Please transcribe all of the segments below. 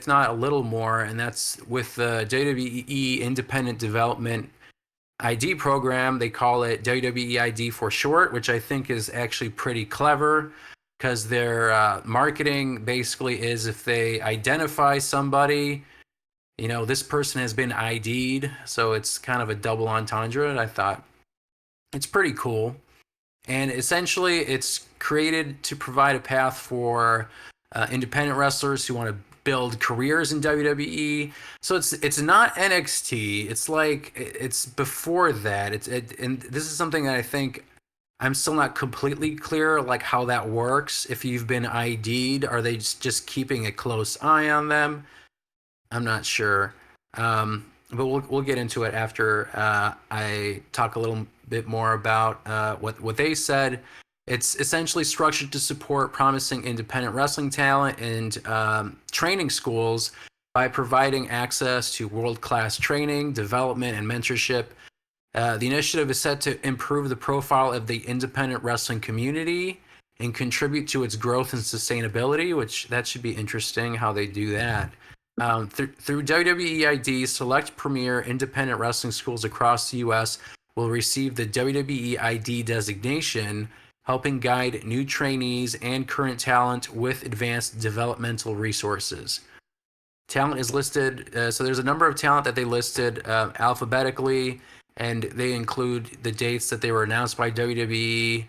if not a little more, and that's with the WWE Independent Development ID program. They call it WWE ID for short, which I think is actually pretty clever because their marketing basically is if they identify somebody, this person has been ID'd, so it's kind of a double entendre. I thought it's pretty cool. And essentially, it's created to provide a path for independent wrestlers who want to build careers in WWE. So it's not NXT. It's like it's before that. And this is something that I think I'm still not completely clear, like how that works. If you've been ID'd, are they just keeping a close eye on them? I'm not sure. But we'll get into it after I talk a little bit more about what they said. It's essentially structured to support promising independent wrestling talent and training schools by providing access to world-class training, development, and mentorship. The initiative is set to improve the profile of the independent wrestling community and contribute to its growth and sustainability, which that should be interesting how they do that. Through WWE ID, select premier independent wrestling schools across the U.S. will receive the WWE ID designation, helping guide new trainees and current talent with advanced developmental resources. Talent is listed, so there's a number of talent that they listed alphabetically, and they include the dates that they were announced by WWE.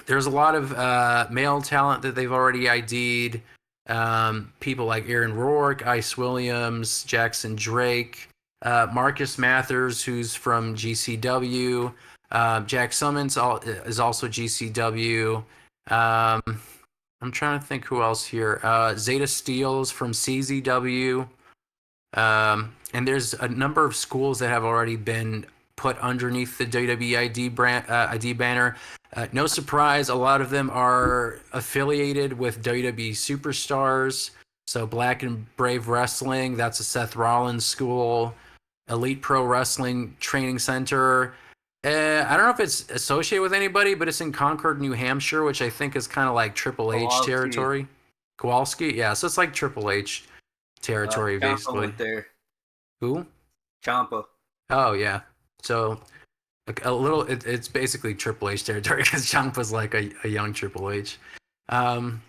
There's a lot of male talent that they've already ID'd. People like Aaron Rourke, Ice Williams, Jackson Drake, Marcus Mathers, who's from GCW. Jack Summons is also GCW. I'm trying to think who else here. Zeta Steele's from CZW. And there's a number of schools that have already been put underneath the WWE ID banner. No surprise, a lot of them are affiliated with WWE superstars. So Black and Brave Wrestling, that's a Seth Rollins school. Elite Pro Wrestling Training Center. I don't know if it's associated with anybody, but it's in Concord, New Hampshire, which I think is kind of like Triple H territory. Kowalski, yeah, so it's like Triple H territory, basically. Went there. Who? Ciampa. Oh, yeah. So a little, it's basically Triple H territory because Ciampa's like a young Triple H. Well,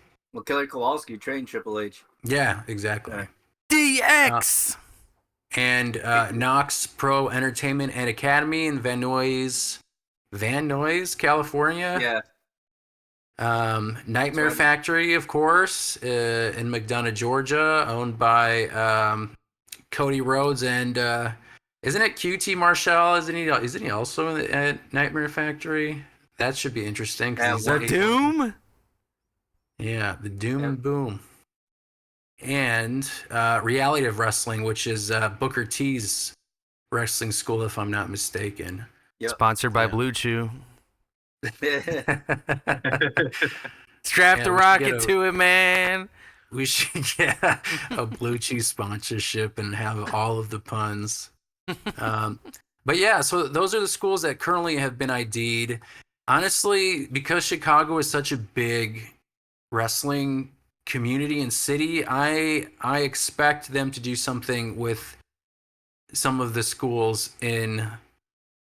Killer Kowalski trained Triple H. Yeah, exactly. DX! And Knox Pro Entertainment and Academy in Van Nuys, California. Yeah. Nightmare Factory, of course, in McDonough, Georgia, owned by Cody Rhodes and isn't it QT Marshall? Isn't he also at Nightmare Factory? That should be interesting. The Doom? Yeah, the Doom and Boom. And Reality of Wrestling, which is Booker T's wrestling school, if I'm not mistaken. Yep. Sponsored by Blue Chew. Strap the rocket to it, man. We should get a Blue Chew sponsorship and have all of the puns. But yeah, so those are the schools that currently have been ID'd. Honestly, because Chicago is such a big wrestling community and city, I expect them to do something with some of the schools in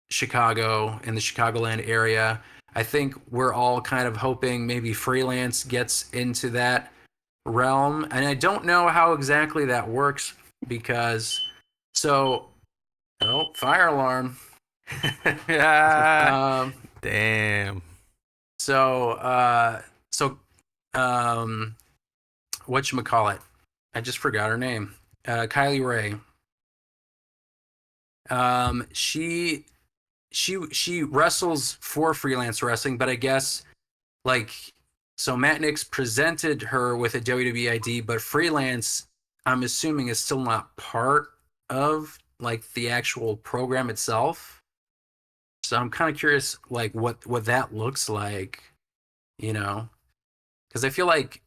Chicago, in the Chicagoland area. I think we're all kind of hoping maybe Freelance gets into that realm, and I don't know how exactly that works because fire alarm. Damn. Whatchamacallit? I just forgot her name. Kylie Ray. She wrestles for Freelance Wrestling, but I guess Matt Nix presented her with a WWE ID, but Freelance, I'm assuming, is still not part of the actual program itself. So I'm kind of curious what that looks like, because I feel like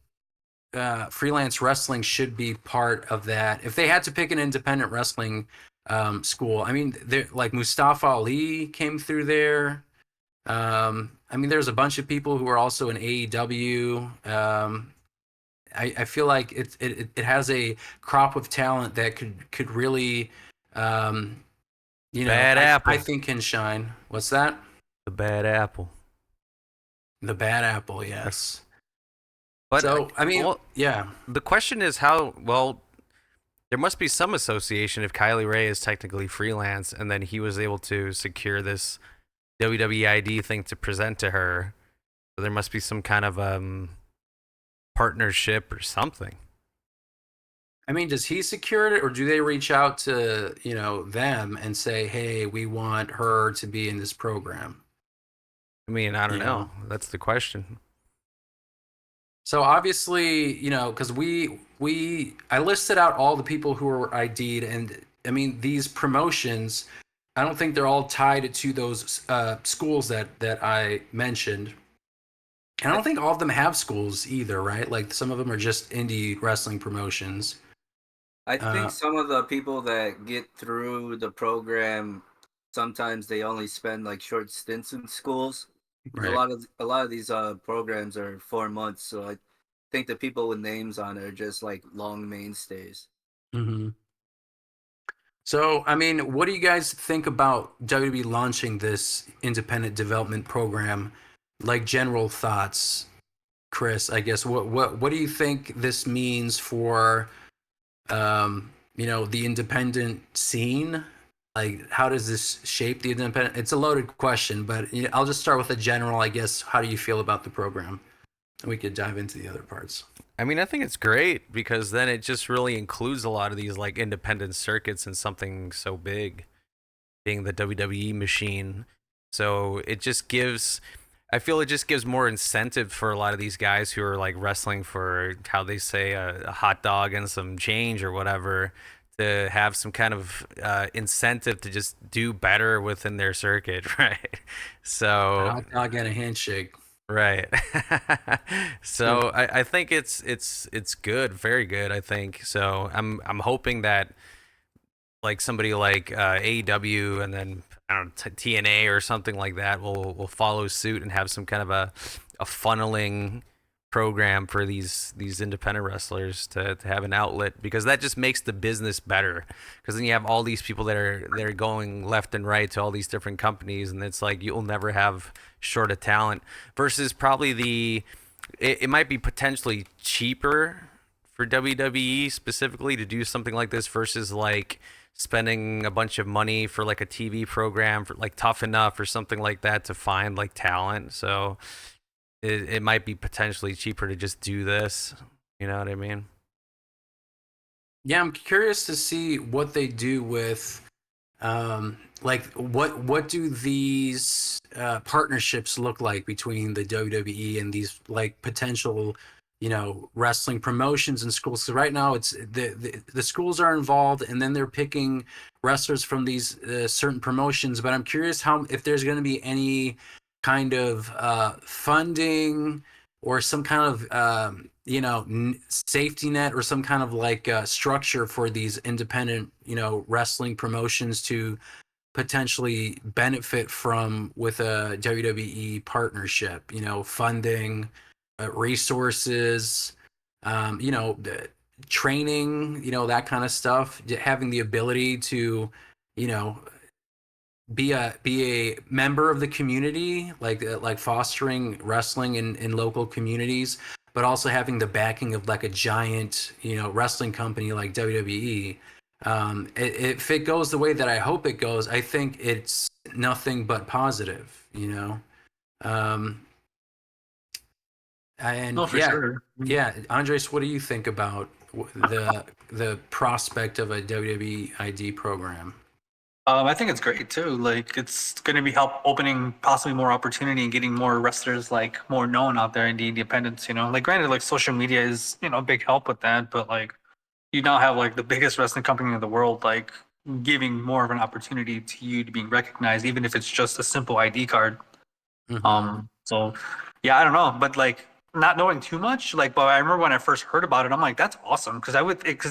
Freelance Wrestling should be part of that. If they had to pick an independent wrestling school, I mean, Mustafa Ali came through there. I mean, there's a bunch of people who are also in AEW. I feel like it has a crop of talent that could really, um, Bad apple. I think can shine. What's that? The bad apple. The bad apple, yes. But So I mean, well, yeah, the question is how well. There must be some association if Kylie Ray is technically freelance, and then he was able to secure this WWE ID thing to present to her. So there must be some kind of partnership or something. I mean, does he secure it, or do they reach out to them and say, "Hey, we want her to be in this program"? I mean, I don't You know. know. That's the question. So obviously, because I listed out all the people who were ID'd, and I mean these promotions. I don't think they're all tied to those schools that I mentioned. And I don't think all of them have schools either, right? Like some of them are just indie wrestling promotions. I think Uh, some of the people that get through the program, sometimes they only spend like short stints in schools. Because right. a lot of these programs are 4 months, so I think the people with names on it are just like long mainstays. hmm So, I mean, what do you guys think about WWE launching this independent development program? Like general thoughts, Chris. I guess what do you think this means for the independent scene? Like, how does this shape the independent? It's a loaded question, but I'll just start with a general. I guess. How do you feel about the program? And we could dive into the other parts. I mean, I think it's great because then it just really includes a lot of these like independent circuits in something so big, being the WWE machine. So it just gives, I feel it just gives more incentive for a lot of these guys who are like wrestling for how they say a hot dog and some change or whatever to have some kind of incentive to just do better within their circuit, right? A So hot dog and a handshake. right. So I think it's good, very good. I think so. I'm hoping that like somebody like AEW and then I don't know TNA or something like that will follow suit and have some kind of a funneling program for these independent wrestlers to have an outlet because that just makes the business better because then you have all these people that are going left and right to all these different companies and it's like you'll never have short of talent versus probably it might be potentially cheaper for WWE specifically to do something like this versus like spending a bunch of money for like a TV program for like Tough Enough or something like that to find like talent. So it might be potentially cheaper to just do this. You know what I mean? Yeah, I'm curious to see what they do with like what do these partnerships look like between the WWE and these like potential wrestling promotions and schools. So right now it's the schools are involved and then they're picking wrestlers from these certain promotions, but I'm curious how if there's going to be any kind of funding or some kind of safety net or some kind of like structure for these independent wrestling promotions to potentially benefit from with a WWE partnership, funding, resources, training, that kind of stuff, having the ability to, you know, be a member of the community, like fostering wrestling in local communities, but also having the backing of like a giant, wrestling company like WWE. If it goes the way that I hope it goes, I think it's nothing but positive. Um, No, and for yeah, sure. yeah, Andres, what do you think about the prospect of a WWE ID program? I think it's great too. Like, it's going to be help opening possibly more opportunity and getting more wrestlers like more known out there in the independents. Like granted, like social media is a big help with that, but like you now have like the biggest wrestling company in the world, like giving more of an opportunity to you to being recognized, even if it's just a simple ID card. Mm-hmm. So yeah, I don't know, but like not knowing too much, like, but I remember when I first heard about it, I'm like, that's awesome. Because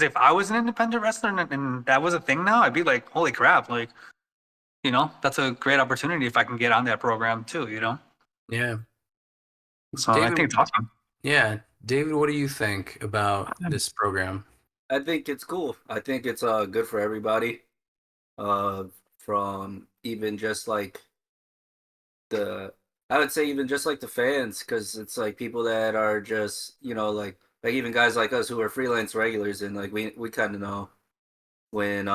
if I was an independent wrestler and that was a thing now, I'd be like, holy crap, like, that's a great opportunity if I can get on that program too. Yeah. So I David, think it's awesome. yeah. David, what do you think about this program? I think it's cool. I think it's good for everybody. Uh, from even just like the I would say even just like the fans, because it's like people that are just like even guys like us who are freelance regulars, and like we kind of know when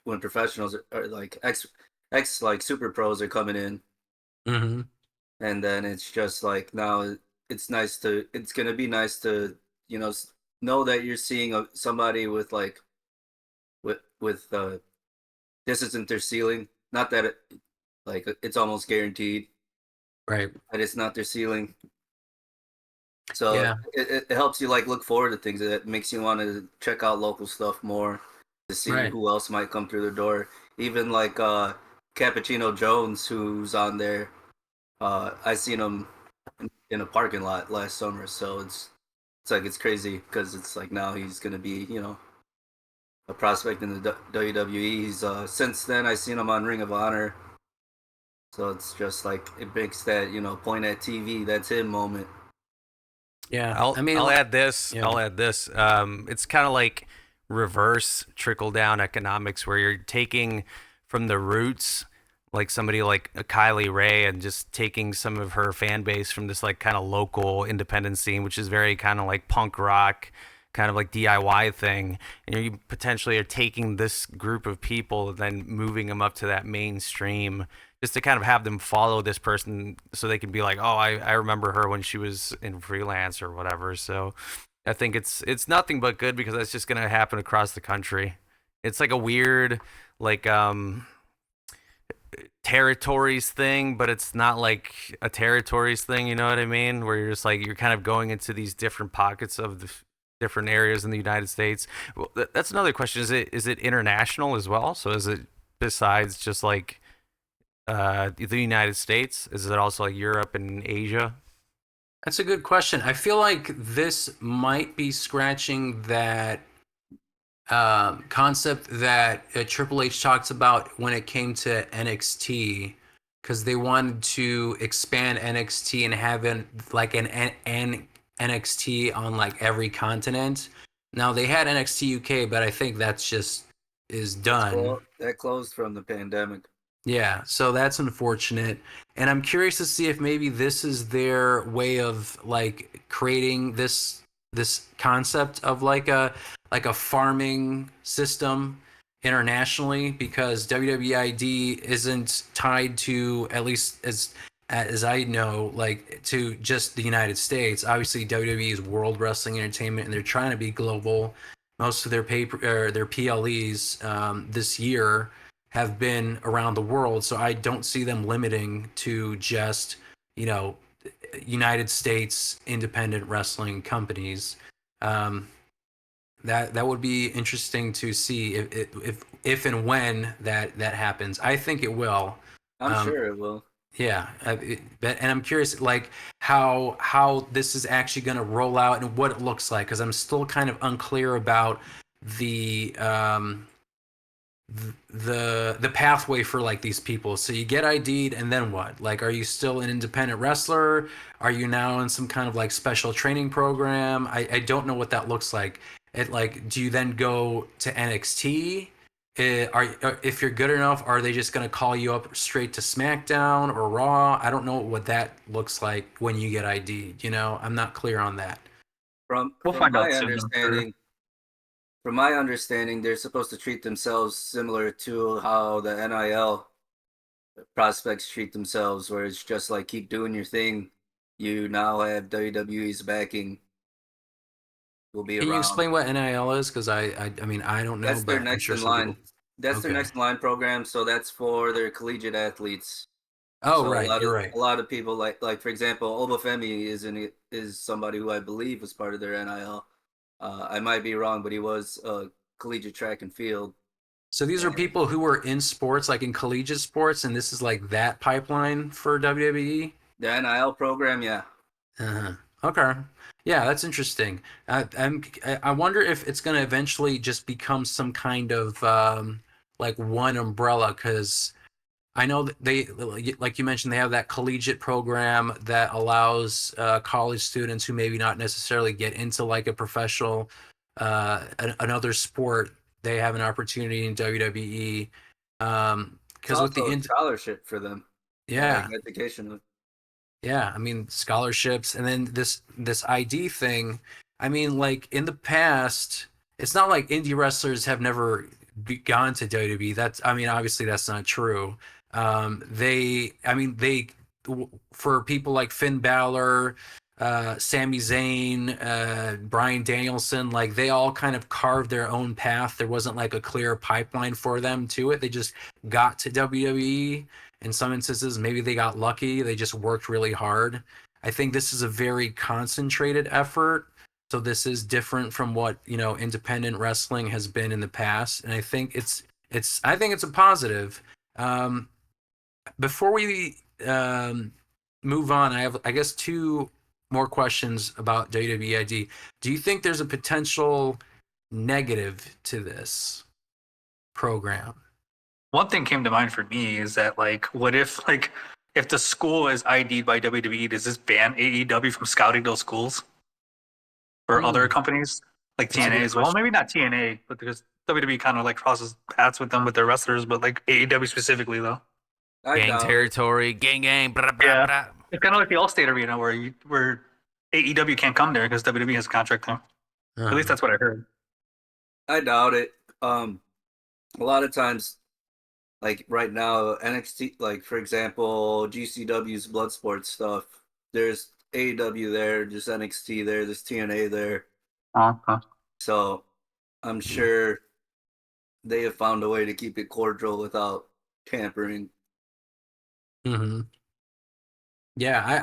when professionals are like ex like super pros are coming in, Mm-hmm. and then it's just like now it's gonna be nice to know that you're seeing somebody with like with this isn't their ceiling. Not that it's almost guaranteed Right. that it's not their ceiling. So Yeah. it helps you like look forward to things. It makes you want to check out local stuff more to see Right. who else might come through the door. Even like Cappuccino Jones, who's on there. I seen him in a parking lot last summer. So it's like it's crazy because it's like now he's gonna be a prospect in the WWE. He's since then I seen him on Ring of Honor. So it's just like it makes that point at TV. That's him moment. Yeah. I'll I mean, I'll add this. yeah. I'll add this. It's kind of like reverse trickle down economics, where you're taking from the roots, like somebody like a Kylie Ray, and just taking some of her fan base from this like kind of local independent scene, which is very kind of like punk rock, kind of like DIY thing, and you potentially are taking this group of people and then moving them up to that mainstream, just to kind of have them follow this person so they can be like, oh, I remember her when she was in freelance or whatever. So I think it's nothing but good, because that's just gonna happen across the country. It's like a weird like territories thing, but it's not like a territories thing, you know what I mean? Where you're just like you're kind of going into these different pockets of the different areas in the United States. Well, that's another question. Is it international as well? So is it besides just like the United States? Is it also like Europe and Asia? That's a good question. I feel like this might be scratching that concept that Triple H talked about when it came to NXT, because they wanted to expand NXT and have like an NXT on like every continent. Now they had NXT UK, but I think that's just is done. That closed from the pandemic. Yeah, so that's unfortunate. And I'm curious to see if maybe this is their way of like creating this concept of like a farming system internationally, because WWE ID isn't tied to, at least as I know, like to just the United States. Obviously WWE is World Wrestling Entertainment and they're trying to be global. Most of their their PLEs this year have been around the world, so I don't see them limiting to just, you know, United States independent wrestling companies. Um, that would be interesting to see if and when that happens. I think it will. I'm Um, sure it will. yeah, and I'm curious, like how this is actually going to roll out and what it looks like, because I'm still kind of unclear about the the pathway for like these people. So you get ID'd and then what? Like, are you still an independent wrestler? Are you now in some kind of like special training program? I don't know what that looks like. It like, do you then go to NXT? If you're good enough, are they just going to call you up straight to SmackDown or Raw? I don't know what that looks like when you get ID'd. I'm not clear on that. From We'll from find my out soon, I'm sure. understanding, they're supposed to treat themselves similar to how the NIL prospects treat themselves, where it's just like keep doing your thing. You now have WWE's backing. Will be Can you around. explain what NIL is? Because I mean, I don't know, That's their but I'm next sure in some people. line. That's their Okay. next in line program. So that's for their collegiate athletes. Oh, So right. You're right. a lot of people like for example, Obafemi is somebody who I believe was part of their NIL. I might be wrong, but he was collegiate track and field. So these are And people who are in sports, like in collegiate sports, and this is like that pipeline for WWE. the NIL program, yeah. Uh-huh. Okay. Yeah, that's interesting. I wonder if it's going to eventually just become some kind of like one umbrella, because I know that they, like you mentioned, they have that collegiate program that allows college students who maybe not necessarily get into like a professional, another sport. They have an opportunity in WWE. It's Because with also a scholarship for them, like yeah, education. yeah, I mean scholarships, and then this ID thing. I mean, like in the past, it's not like indie wrestlers have never gone to WWE. That's, I mean, obviously that's not true. I mean, for people like Finn Balor, Sami Zayn, Bryan Danielson, like they all kind of carved their own path. There wasn't like a clear pipeline for them to it. They just got to WWE. In some instances, maybe they got lucky. They just worked really hard. I think this is a very concentrated effort. So this is different from what, independent wrestling has been in the past. And I think I think it's a positive. Um, Before we move on, I have, I guess, two more questions about WWEID. Do you think there's a potential negative to this program? One thing came to mind for me is that like, what if like if the school is ID'd by WWE, does this ban AEW from scouting those schools for other companies like That's a TNA good as well? question. Maybe not TNA, but because WWE kind of like crosses paths with them with their wrestlers, but like AEW specifically though. I Gang doubt it. territory, gang, blah, blah, Yeah, blah. it's kind of like the Allstate Arena where AEW can't come there because WWE has a contract there. At least Uh, that's what I heard. I doubt it. A lot of times, like right now, NXT, like for example, GCW's Bloodsport stuff. There's AEW there, there's NXT there, there's TNA there. Uh-huh. So I'm sure they have found a way to keep it cordial without tampering. mm-hmm. Yeah,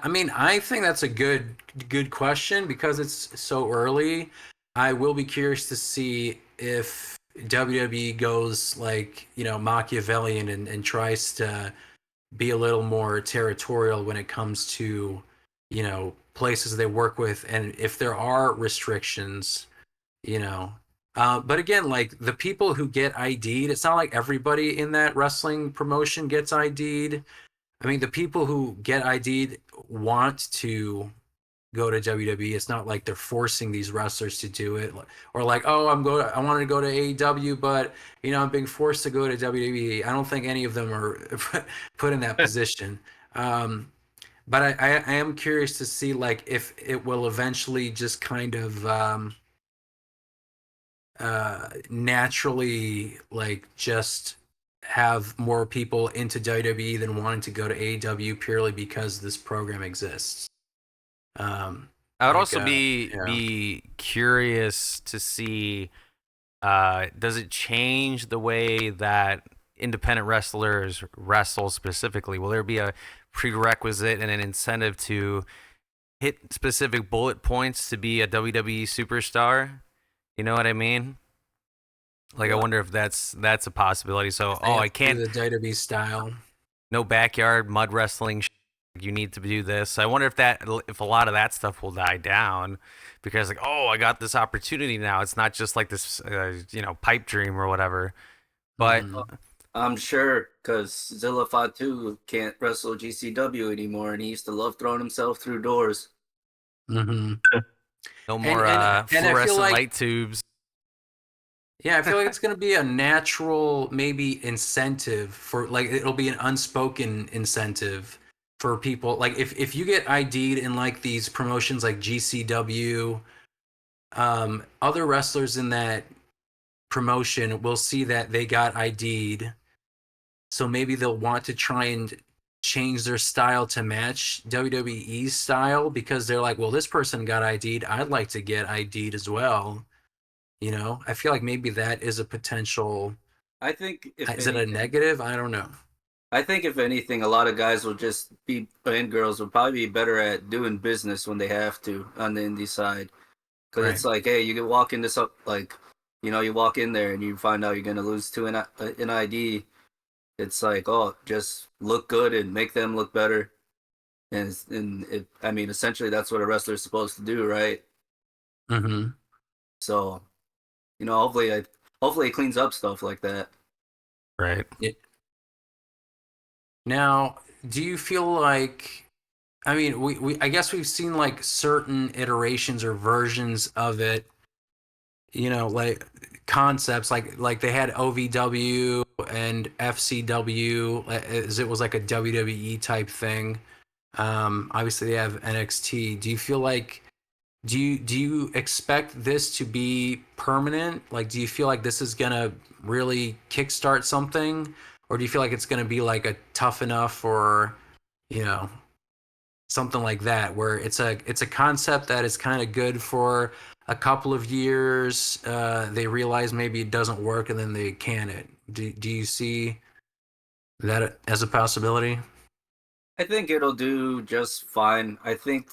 I mean, I think that's a good question because it's so early. I will be curious to see if WWE goes like, Machiavellian and tries to be a little more territorial when it comes to, places they work with, and if there are restrictions, you know. But again, like the people who get ID'd, it's not like everybody in that wrestling promotion gets ID'd. I mean, the people who get ID'd want to go to WWE. It's not like they're forcing these wrestlers to do it, or like, oh, I wanted to go to AEW, but I'm being forced to go to WWE. I don't think any of them are put in that position. But I am curious to see like if it will eventually just kind of naturally like just have more people into WWE than wanting to go to AEW purely because this program exists. I would Like also be yeah. be curious to see, does it change the way that independent wrestlers wrestle specifically? Will there be a prerequisite and an incentive to hit specific bullet points to be a WWE superstar? You know what I mean? Like, I Well, wonder if that's a possibility. So, They I have to do can't, the WWE style. no backyard mud wrestling. You need to do this. I wonder if a lot of that stuff will die down because, like, oh, I got this opportunity now. It's not just like this, pipe dream or whatever. But Mhm. I'm sure because Zilla Fatu can't wrestle GCW anymore, and he used to love throwing himself through doors. Mhm. no And more and I feel fluorescent like, light tubes. yeah, I feel like it's going to be a natural maybe incentive for, like, it'll be an unspoken incentive for people, like if you get ID'd in like these promotions like GCW, other wrestlers in that promotion will see that they got ID'd, so maybe they'll want to try and change their style to match WWE's style because they're like, well, this person got ID'd, I'd like to get ID'd as well. I feel like maybe that is a potential. I think if Is it a anything, negative? I don't know. a lot of guys will just be, and girls will probably be better at doing business when they have to on the indie side. Because Right. it's like, hey, you can walk in this up, like, you walk in there and you find out you're gonna lose to an ID. It's like, oh, just look good and make them look better. I mean, essentially, that's what a wrestler's supposed to do, right? Mm-hmm. So, hopefully, hopefully, it cleans up stuff like that. Right. Yeah. Now, do you feel like, I mean, I guess we've seen like certain iterations or versions of it, like concepts like they had OVW and FCW as it was like a WWE type thing. Obviously they have NXT. Do you feel like do you expect this to be permanent? Like, do you feel like this is gonna really kickstart something, or do you feel like it's gonna be like a tough enough or you know something like that where it's a concept that is kind of good for a couple of years, they realize maybe it doesn't work and then they can it. Do you see that as a possibility? I think it'll do just fine. I think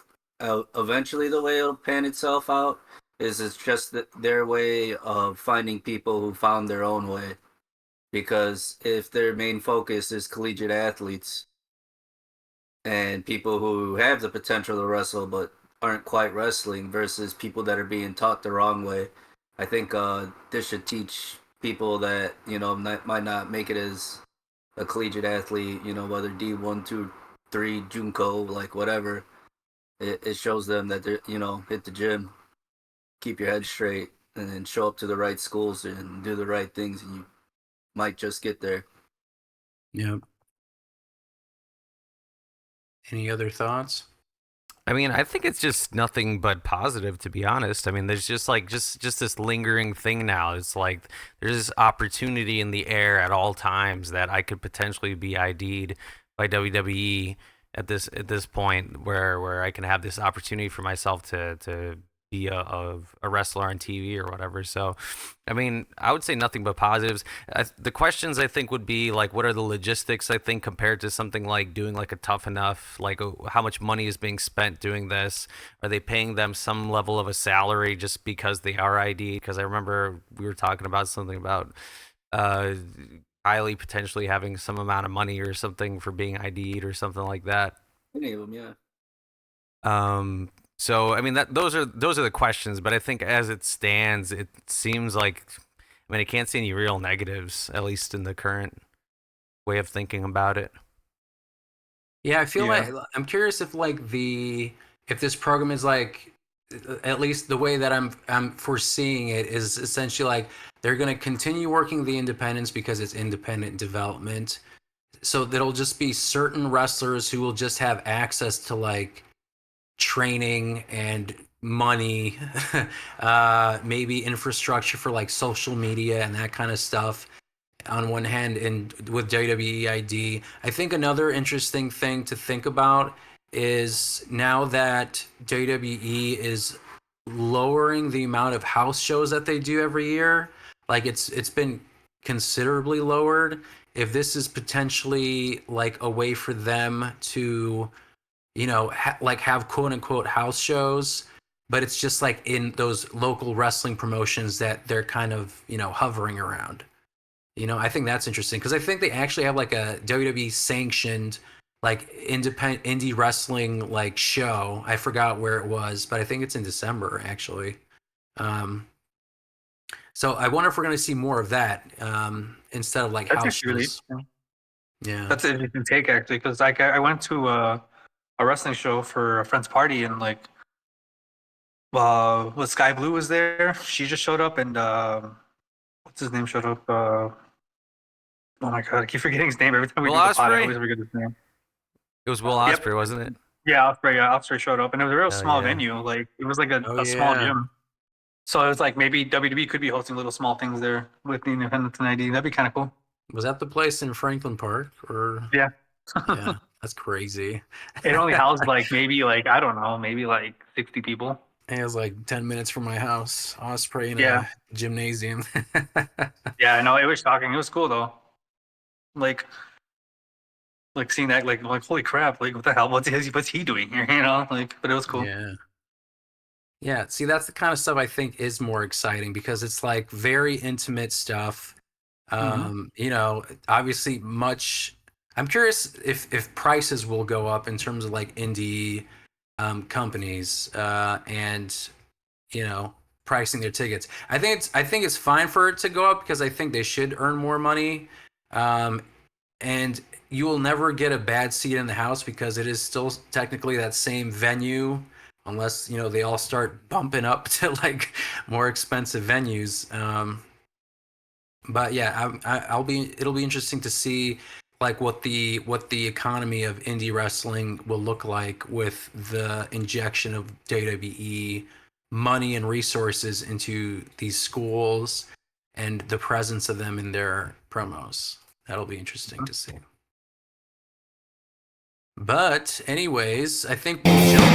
eventually the way it'll pan itself out is it's just their way of finding people who found their own way. Because if their main focus is collegiate athletes and people who have the potential to wrestle but aren't quite wrestling versus people that are being taught the wrong way, I think this should teach people that might not make it as a collegiate athlete, whether D1, 2, 3, JUNCO, like whatever. It shows them that they're, hit the gym, keep your head straight, and then show up to the right schools and do the right things, and you might just get there. Yeah. Any other thoughts? I mean, I think it's just nothing but positive, to be honest. I mean, there's just like just this lingering thing now. It's like there's this opportunity in the air at all times that I could potentially be ID'd by WWE at this point, where I can have this opportunity for myself to be a wrestler on TV or whatever. So, I mean, I would say nothing but positives. The questions I think would be like, what are the logistics? I think compared to something like doing like a Tough Enough, like how much money is being spent doing this? Are they paying them some level of a salary just because they are ID? Because I remember we were talking about something about uh, Kylie potentially having some amount of money or something for being ID'd or something like that. Any of them, yeah. So I mean those are the questions, but I think as it stands, it seems like, I mean, I can't see any real negatives, at least in the current way of thinking about it. Yeah, I feel Yeah. like I'm curious if like if this program is like at least the way that I'm foreseeing it is essentially like they're going to continue working the independents because it's independent development. So there'll just be certain wrestlers who will just have access to like training and money, maybe infrastructure for like social media and that kind of stuff on one hand, and with WWE ID. I think another interesting thing to think about is now that WWE is lowering the amount of house shows that they do every year, like it's been considerably lowered. If this is potentially like a way for them to like have quote unquote house shows, but it's just like in those local wrestling promotions that they're kind of, hovering around. I think that's interesting because I think they actually have like a WWE sanctioned like independent indie wrestling like show. I forgot where it was, but I think it's in December actually. Um, so I wonder if we're going to see more of that instead of like That's house actually really shows. interesting. Yeah. That's an interesting take actually, because like I went to a wrestling show for a friend's party and like was Sky Blue was there. She just showed up and what's his name showed up. Oh my god, I keep forgetting his name every time we Will do the pod. I Ospreay? always forget his name. It was Will Yep. Ospreay, wasn't it? Yeah, Osprey showed up, and it was a real Oh small yeah. venue. Like it was like Oh a small yeah. gym. So it was like maybe WWE could be hosting little small things there with the Independence and ID. That'd be kind of cool. Was that the place in Franklin Park or? Yeah. Yeah, that's crazy. It only housed like maybe like I don't know, maybe like 60 people. It was like 10 minutes from my house. Osprey in Yeah. a gymnasium. Yeah, no, it was shocking. It was cool though. Like seeing that like holy crap, like what the hell? What's he doing here? Like but it was cool. Yeah. Yeah. See, that's the kind of stuff I think is more exciting because it's like very intimate stuff. Hmm. Obviously much. I'm curious if prices will go up in terms of like indie companies and pricing their tickets. I think it's fine for it to go up because I think they should earn more money. And you will never get a bad seat in the house because it is still technically that same venue, unless they all start bumping up to like more expensive venues. But yeah, it'll be interesting to see like what the economy of indie wrestling will look like with the injection of WWE money and resources into these schools and the presence of them in their promos. That'll be interesting to see. But anyways, I think we'll jump